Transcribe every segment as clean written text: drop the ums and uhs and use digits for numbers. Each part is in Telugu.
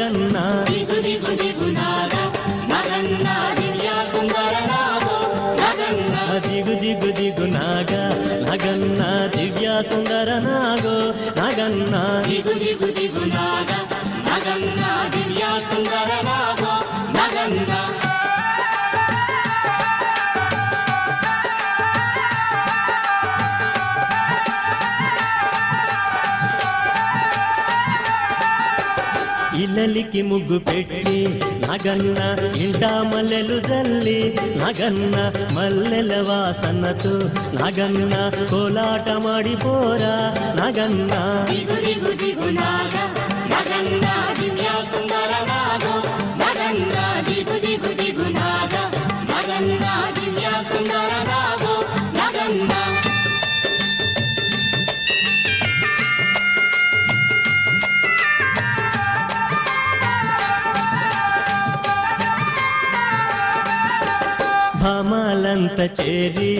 నగన్న దిగు దిగు దిగు నాగ నగన్న దివ్య సుందర నాగో నగన్న దిగు దిగు దిగు నాగ నగన్న దివ్య సుందర నాగో నగన్న దిగు దిగు దిగు నాగ నగన్న దివ్య సుందర నాగో నగన్న ఇల్లలికి ముగ్గు పెట్టి నగన్న ఇంట మల్లెలు జల్లి నగన్న మల్లెల వాసనతో నగన్న కోలాట మాడిపోరా నగన్న దిగు దిగు దిగు నాగ నగన్న దివ్య సుందర నాగో నగన్న దిగు దిగు దిగు నాగ నగన్న దివ్య సుందర నాగో నగన్న భామాలంత చేరి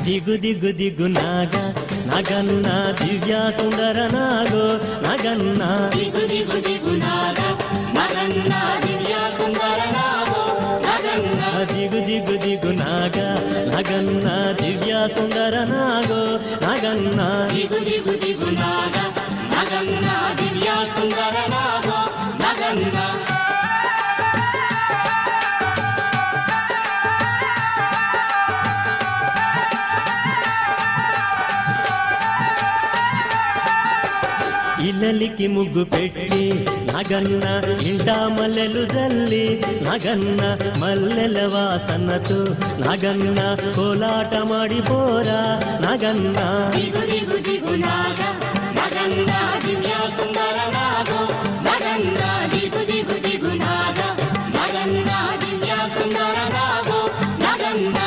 దిగు దిగు దిగు నాగ నగన్న దివ్య సుందర నాగో నగన్న దిగు దిగు దిగు నాగ నగన్న దివ్య సుందర నాగో నగన్న దిగు దిగు దిగు నాగ నగన్న దివ్య సుందర నాగో నగన్న దిగు దిగు దిగు నాగ నగన్న దివ్య ఇల్లలికి ముగ్గు పెట్టి నాగన్న ఇంట మల్లెలు జల్లి నాగన్న మల్లెల వాసనతో నాగన్న కోలాటమాడిపోరా నాగన్న దిగు దిగు దిగు నాగా నగన్న దివ్య సుందర నాగో నగన్న దిగు దిగు దిగు నాగా నగన్న దివ్య సుందర నాగో నగన్న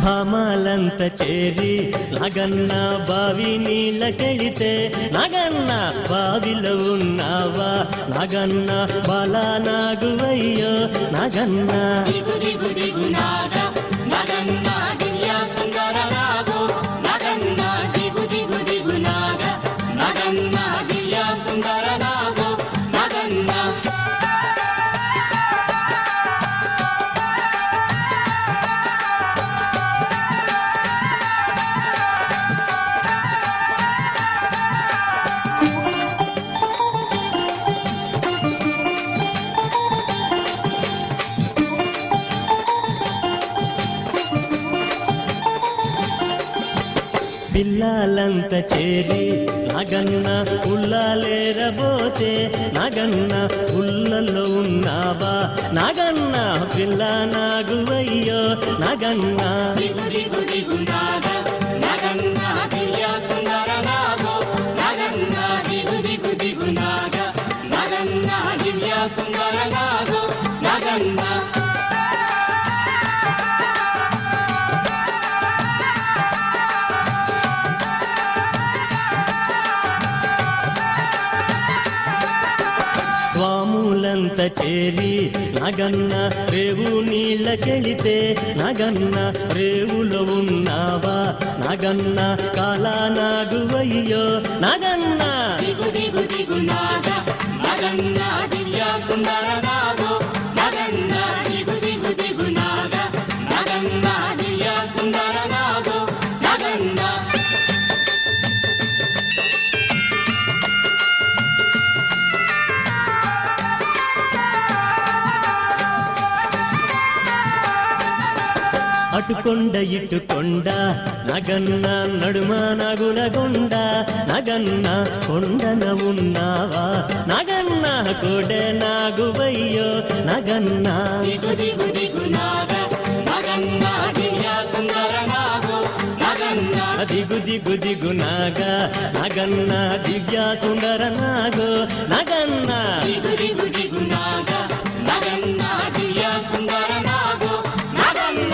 భామాలంత చేరి నాగన్న బావి నీళ్ళకెళితే నాగన్న బావిలో ఉన్నావా నాగన్న బాలా నాగువయ్యో నాగన్న దిగు దిగు దిగు నాగా నగన్న దివ్య సుందర నాగో నగన్న దిగు దిగు దిగు నాగా నగన్న దివ్య సుందర నాగో నగన్న పిల్లలంత చేరి నాగన్న ఉల్లాలేరబోతే నాగన్న ఉల్లలో ఉన్నావా నాగన్న పిల్ల నాగువయ్యో నాగన్న దిగు దిగు దిగు నాగా నగన్న దివ్య సుందర నాగో నగన్న దిగు దిగు దిగు నాగా నగన్న దివ్య సుందర నాగో నగన్న స్వాములంత చేరి నాగన్న రేవు నీళ్ళకెళితే నాగన్న రేవులో ఉన్నావా నాగన్న కాలా నాగువయ్యో నాగన్న దిగు దిగు దిగు నాగా నగన్న దివ్య సుందర నాగో నగన్న దిగు దిగు దిగు నాగా నగన్న దివ్య సుందర నాగో నగన్న అటుకొండ ఇటుకొండ నగన్న నడుమ నగులగొండ నగన్న కొండన ఉన్నావా నగన్న కొడె నాగువయ్యో నగన్న దిగు దిగు దిగు నాగా నగన్న దివ్య సుందర నాగో నగన్న దిగు దిగు దిగు నాగా నగన్న దివ్య సుందర నాగో నగన్న దిగు దిగు దిగు నాగా నగన్న దివ్య సుందర నాగో నగన్న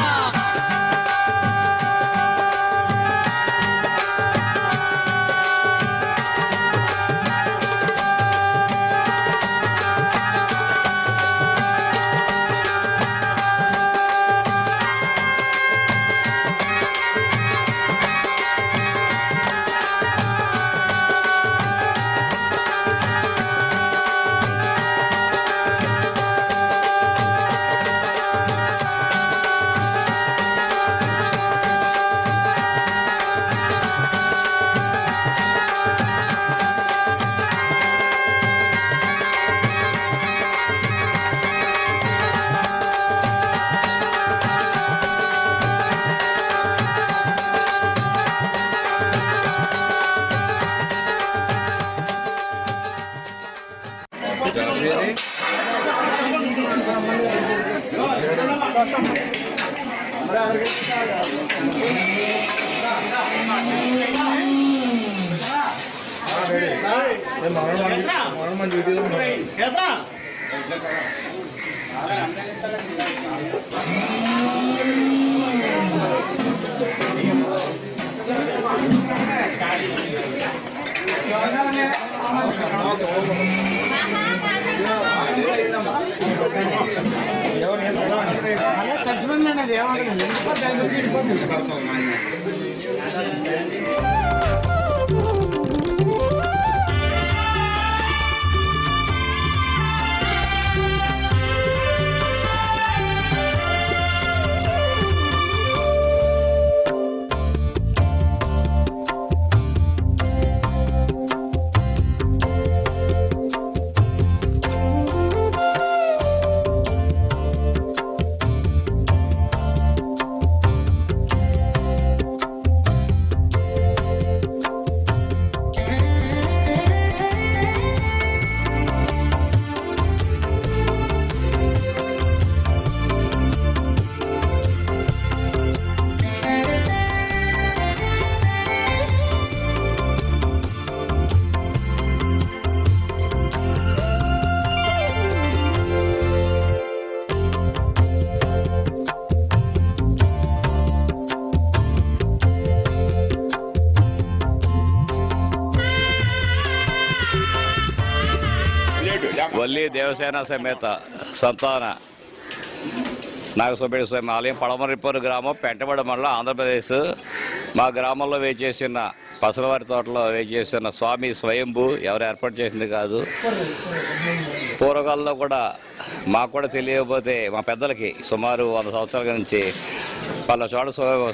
దేవసేన సమేత సంతాన నాగసుబ్రహ్మణ్య స్వామి ఆలయం పడమరిప్పూరు గ్రామం పెంటబడి మండలం ఆంధ్రప్రదేశ్. మా గ్రామంలో వేచేసిన పసలవారి తోటలో వేచేసిన స్వామి స్వయంభూ ఎవరు ఏర్పాటు చేసింది కాదు. పూర్వకాలంలో కూడా మాకు కూడా తెలియకపోతే మా పెద్దలకి సుమారు 100 సంవత్సరాల నుంచి వాళ్ళ చోట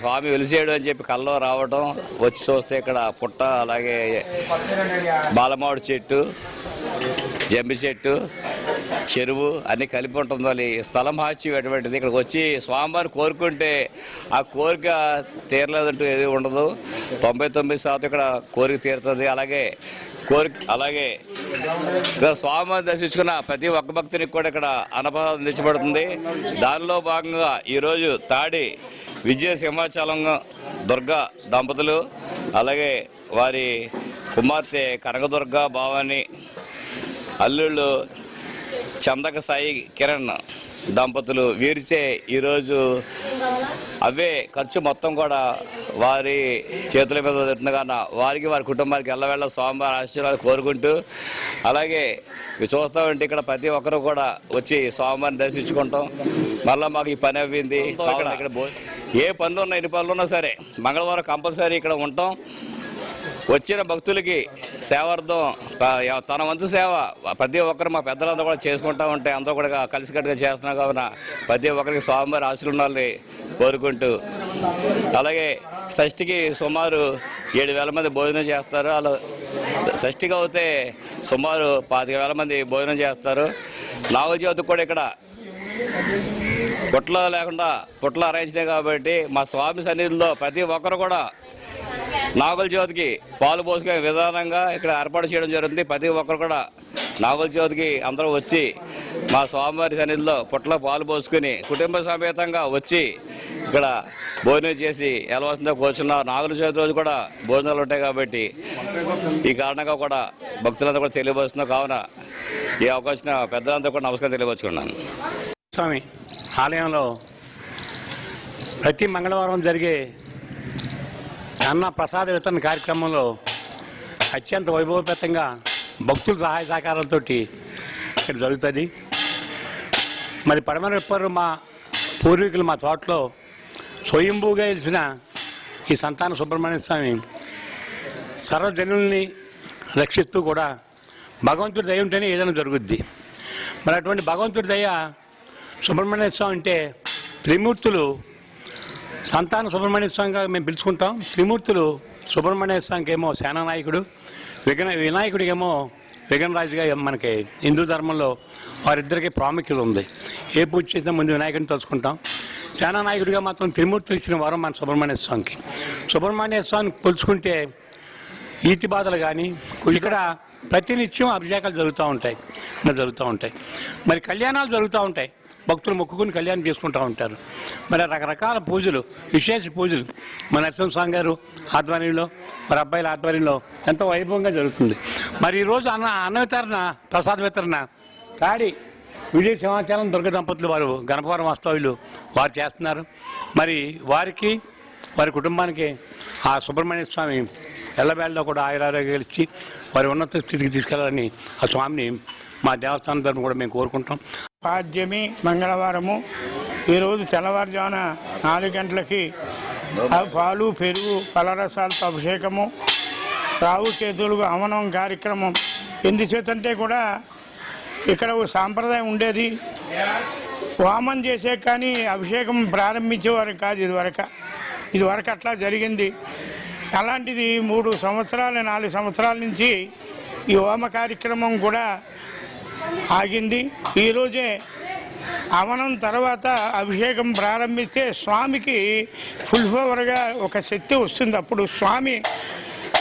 స్వామి వెలిసేయడు అని చెప్పి కల్లో రావడం, వచ్చి చూస్తే ఇక్కడ పుట్ట, అలాగే బాలమామిడి చెట్టు, జంబి చెట్టు, చెరువు అన్నీ కలిపి ఉంటుంది. వాళ్ళు స్థలం హాస్యం అటువంటిది. ఇక్కడికి వచ్చి స్వామివారు కోరుకుంటే ఆ కోరిక తీరలేదంటూ ఏది ఉండదు. 99% ఇక్కడ కోరిక తీరుతుంది. అలాగే స్వామివారిని దర్శించుకున్న ప్రతి ఒక్క భక్తునికి కూడా ఇక్కడ అన్నప్రసాదం అందించబడుతుంది. దానిలో భాగంగా ఈరోజు తాడి విజయ సింహాచలం దుర్గా దంపతులు, అలాగే వారి కుమార్తె కనకదుర్గ భవాని, అల్లుళ్ళు చందక సాయి కిరణ్ దంపతులు వీరిచే ఈరోజు అవే ఖర్చు మొత్తం కూడా వారి చేతుల మీద జరుగుతుందిగా వారికి వారి కుటుంబానికి ఎల్లవేళ స్వామివారి ఆశీర్వాదాలు కోరుకుంటూ, అలాగే చూస్తూ ఉంటే ఇక్కడ ప్రతి ఒక్కరు కూడా వచ్చి స్వామివారిని దర్శించుకుంటాం. మళ్ళీ మాకు ఈ పని అవ్వింది. ఇక్కడ ఏ పనులు ఉన్నా, ఎన్ని పనులు ఉన్నా సరే మంగళవారం కంపల్సరీ ఇక్కడ ఉంటాం. వచ్చిన భక్తులకి సేవార్థం తన వంతు సేవ ప్రతి ఒక్కరు మా పెద్దలందరూ కూడా చేసుకుంటూ ఉంటే అందరూ కూడా కలిసికట్టుగా చేస్తున్నాం. కావున ప్రతి ఒక్కరికి స్వామివారి ఆశీర్వాదాలని కోరుకుంటూ, అలాగే షష్ఠికి సుమారు 7,000 మంది భోజనం చేస్తారు. అలా షష్ఠికి అవుతే సుమారు 25,000 మంది భోజనం చేస్తారు. నాగుల చవితికి కూడా ఇక్కడ పుట్లు లేకుండా పుట్లు అరేంజ్నే కాబట్టి మా స్వామి సన్నిధిలో ప్రతి ఒక్కరు కూడా నాగుల చవితికి పాలు పోసుకునే విధానంగా ఇక్కడ ఏర్పాటు చేయడం జరుగుతుంది. ప్రతి ఒక్కరు కూడా నాగుల చవితికి అందరూ వచ్చి మా స్వామివారి సన్నిధిలో పుట్ల పాలు పోసుకుని కుటుంబ సమేతంగా వచ్చి ఇక్కడ భోజనం చేసి వెళ్ళవలసిందో కూర్చున్నారు. నాగుల చవితి రోజు కూడా భోజనాలు ఉంటాయి కాబట్టి ఈ కారణంగా కూడా భక్తులందరూ కూడా తెలియవస్తున్నారు. కావున ఈ అవకాశం పెద్దలందరూ కూడా నమస్కారం తెలియవచ్చుకున్నాను. స్వామి ఆలయంలో ప్రతి మంగళవారం జరిగే అన్న ప్రసాద వితరణ కార్యక్రమంలో అత్యంత వైభవపేతంగా భక్తుల సహాయ సహకారాలతో ఇక్కడ జరుగుతుంది. మరి పడమరెప్పరు మా పూర్వీకులు మా తోటలో స్వయంభూగా వెలిసిన ఈ సంతాన సుబ్రహ్మణ్య స్వామి సర్వజనుల్ని రక్షిస్తూ కూడా భగవంతుడి దయ ఉంటేనే ఏదైనా జరుగుద్ది. మరి అటువంటి భగవంతుడి దయ సుబ్రహ్మణ్య స్వామి అంటే త్రిమూర్తులు సంతాన సుబ్రహ్మణ్య స్వామిగా మేము పిలుచుకుంటాం. త్రిమూర్తులు సుబ్రహ్మణ్య స్వామికి ఏమో సేనానాయకుడు, వినాయకుడికేమో విఘ్నరాజుగా మనకి హిందూ ధర్మంలో వారిద్దరికీ ప్రాముఖ్యత ఉంది. ఏ పూజ చేసినా ముందు వినాయకుడిని తలుచుకుంటాం. సేనానాయకుడిగా మాత్రం త్రిమూర్తులు ఇచ్చిన వరం మన సుబ్రహ్మణ్య స్వామికి. సుబ్రహ్మణ్య స్వామిని కొలుచుకుంటే ఈతి బాధలు కానీ ఇక్కడ ప్రతినిత్యం అభిషేకాలు జరుగుతూ ఉంటాయి. మరి కళ్యాణాలు జరుగుతూ ఉంటాయి. భక్తులు మొక్కుకుని కళ్యాణం చేసుకుంటూ ఉంటారు. మరి రకరకాల పూజలు, విశేష పూజలు మన నరసింహస్వామి గారు ఆధ్వర్యంలో, మరి అబ్బాయిల ఆధ్వర్యంలో ఎంతో వైభవంగా జరుగుతుంది. మరి ఈరోజు అన్న వితరణ, ప్రసాద వితరణ తాడి విజయ సింహాచలం దుర్గ దంపతులు వారు గణపవరం వాస్తవ్యులు వారు చేస్తున్నారు. మరి వారికి వారి కుటుంబానికి ఆ సుబ్రహ్మణ్య స్వామి ఎల్లవేళలో కూడా ఆయురారోగ్యాలు ఇచ్చి వారి ఉన్నత స్థితికి తీసుకెళ్లాలని ఆ స్వామిని మా దేవస్థానం తరఫున కూడా మేము కోరుకుంటాం. పాడ్యమి మంగళవారము ఈరోజు తెల్లవారుజామున 4 గంటలకి పాలు, పెరుగు, ఫలరసాలతో అభిషేకము, రావుకేతువులకు హవనం కార్యక్రమం. ఎందుచేతంటే కూడా ఇక్కడ ఒక సాంప్రదాయం ఉండేది. హోమం చేసే కానీ అభిషేకం ప్రారంభించేవారు కాదు ఇదివరకు అట్లా జరిగింది. అలాంటిది 3 సంవత్సరాలు 4 సంవత్సరాల నుంచి ఈ హోమ కార్యక్రమం కూడా ఆగింది. ఈరోజే హవనం తర్వాత అభిషేకం ప్రారంభిస్తే స్వామికి ఫుల్ ఫవర్గా ఒక శక్తి వస్తుంది. అప్పుడు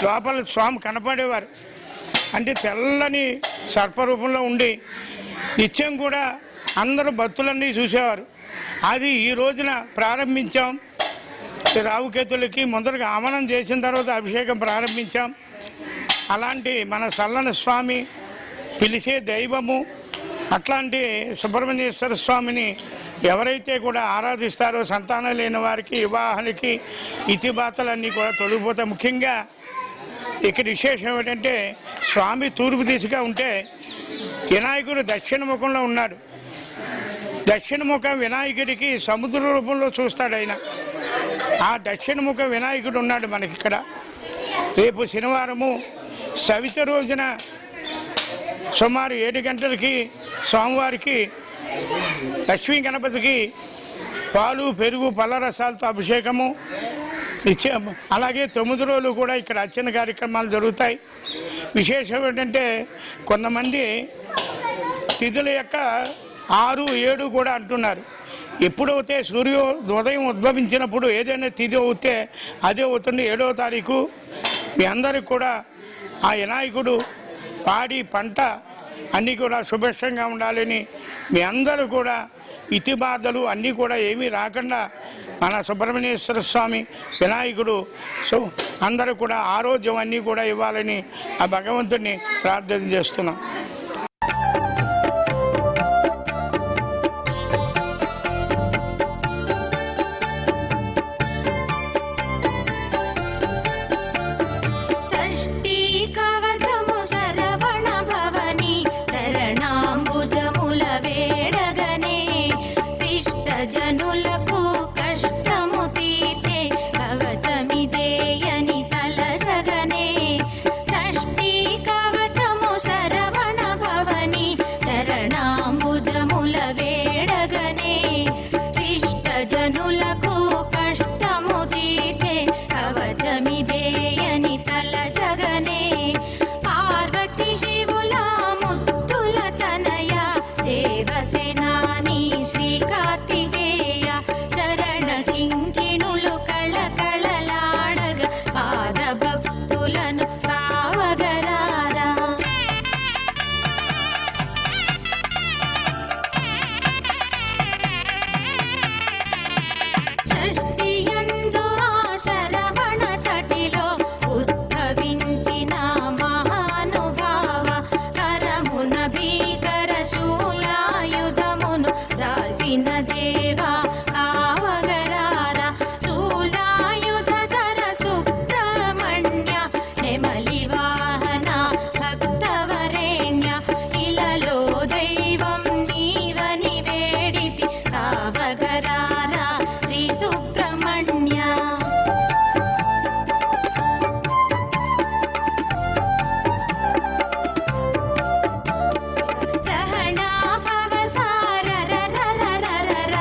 లోపల స్వామి కనపడేవారు. అంటే తెల్లని సర్పరూపంలో ఉండి నిత్యం కూడా అందరూ భక్తులన్నీ చూసేవారు. అది ఈ రోజున ప్రారంభించాం. రావుకేతులకి ముందరగా హవనం చేసిన తర్వాత అభిషేకం ప్రారంభించాం. అలాంటి మన చల్లని స్వామి, పిలిచే దైవము, అట్లాంటి సుబ్రహ్మణ్యేశ్వర స్వామిని ఎవరైతే కూడా ఆరాధిస్తారో సంతానం లేని వారికి, వివాహాలకి ఇతిబాతలన్నీ కూడా తొలగిపోతాయి. ముఖ్యంగా ఇక్కడ విశేషం ఏమిటంటే స్వామి తూర్పు దిశగా ఉంటే వినాయకుడు దక్షిణ ముఖంలో ఉన్నాడు. దక్షిణముఖ వినాయకుడికి సముద్ర రూపంలో చూస్తాడు ఆయన. ఆ దక్షిణముఖ వినాయకుడు ఉన్నాడు మనకి ఇక్కడ. రేపు శనివారము సవిత రోజున సుమారు 7 గంటలకి స్వామివారికి లక్ష్మీ గణపతికి పాలు పెరుగు పళ్ళరసాలతో అభిషేకము అలాగే 9 రోజులు కూడా ఇక్కడ అర్చన కార్యక్రమాలు జరుగుతాయి. విశేషం ఏంటంటే కొంతమంది తిథుల యొక్క 6, 7 కూడా అంటున్నారు. ఎప్పుడైతే ఉదయం ఉద్భవించినప్పుడు ఏదైనా తిథి అవుతే అదే అవుతుంది 7వ తారీఖు. మీ అందరికి కూడా ఆ వినాయకుడు పాడి పంట అన్నీ కూడా శుభ్రంగా ఉండాలని మీ అందరూ కూడా ఇతి బాధలు అన్నీ కూడా ఏమీ రాకుండా మన సుబ్రహ్మణ్యేశ్వర స్వామి వినాయకుడు అందరూ కూడా ఆరోగ్యం అన్నీ కూడా ఇవ్వాలని ఆ భగవంతుడిని ప్రార్థన చేస్తున్నాం. జనులకు కష్టము తీర్చే కవచమిదేయని తలచగనే. షష్ఠీ కవచము శరవణ భవని శరణాంబుజముల వేడగనే. శిష్ట జనులకు కష్టము తీర్చే కవచమిదేయని తలచగనే. పార్వతి శివుల ముద్దుల తనయ దేవసేనాని శ్రీకార్తికేయ చరణ కింకిణులు కళకళలాడగ పాద భక్తులను కావగరారా. షష్ఠియందు ఆ శరవణ తటిలో ఉద్భవించిన మహానుభావ కరమున భీకర శూలాయుధమును రాల్చిన దేవా కావగరారా. శూలాయుధర సుబ్రహ్మణ్య నెమలి వాహన భక్తవరేణ్య ఇలలో దైవం నీవని వేడితి కావగరారా శ్రీ సుబ్రహ్మణ్య. రహణా భవ సారరరరరర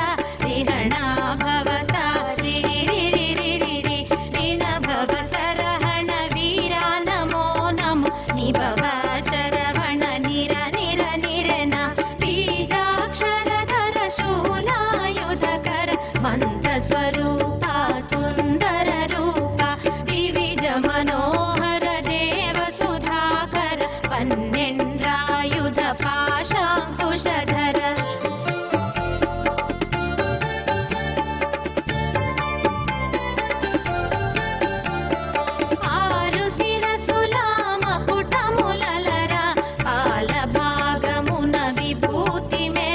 రిహణా భవ సారిరిరిరిరిరి రిణ భవ సరహణ వీరా నమో నమో నిభవ శరవణ నిర నిర నిరన బీజాక్షరధర శూలాయుధకర మంత్ర స్వరూప సుందర రూప దివిజ మనోహర దేవ సుధాకర పన్నెండ్రాయుధ పాశాంకుశధర. ఆరు శిరసుల మకుటములలర పాల భాగమున విభూతి మే